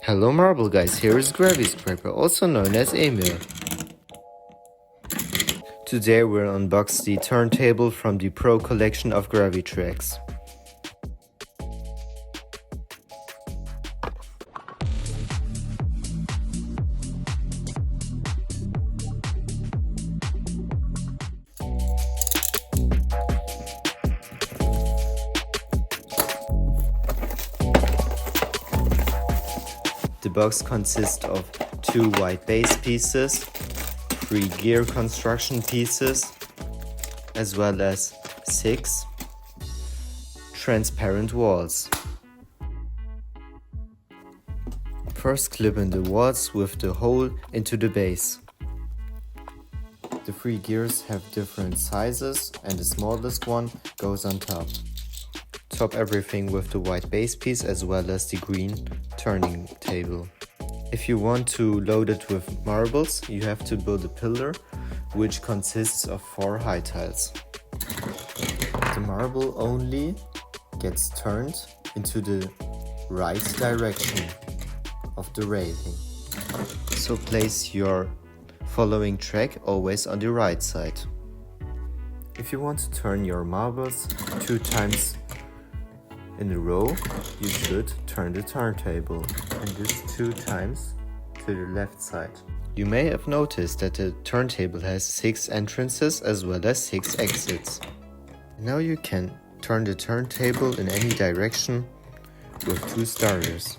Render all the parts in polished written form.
Hello marble guys, here is GraviTrax, also known as Emil. Today we'll unbox the turntable from the Pro collection of GraviTrax. The box consists of 2 white base pieces, 3 gear construction pieces, as well as 6 transparent walls. First clip in the walls with the hole into the base. The 3 gears have different sizes and the smallest one goes on top. Top everything with the white base piece as well as the green turning table. If you want to load it with marbles, you have to build a pillar which consists of 4 high tiles. The marble only gets turned into the right direction of the railing. So place your following track always on the right side. If you want to turn your marbles 2 times in a row, you should turn the turntable, and this 2 times to the left side. You may have noticed that the turntable has 6 entrances as well as 6 exits. Now you can turn the turntable in any direction with 2 starters.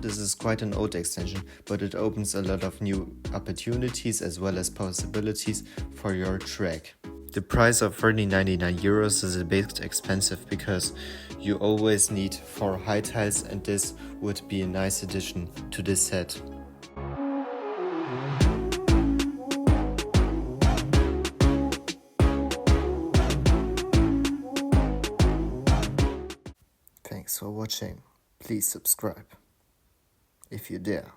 This is quite an old extension, but it opens a lot of new opportunities as well as possibilities for your track. The price of 30.99 euros is a bit expensive because you always need 4 high tiles, and this would be a nice addition to this set. Thanks for watching. Please subscribe if you dare.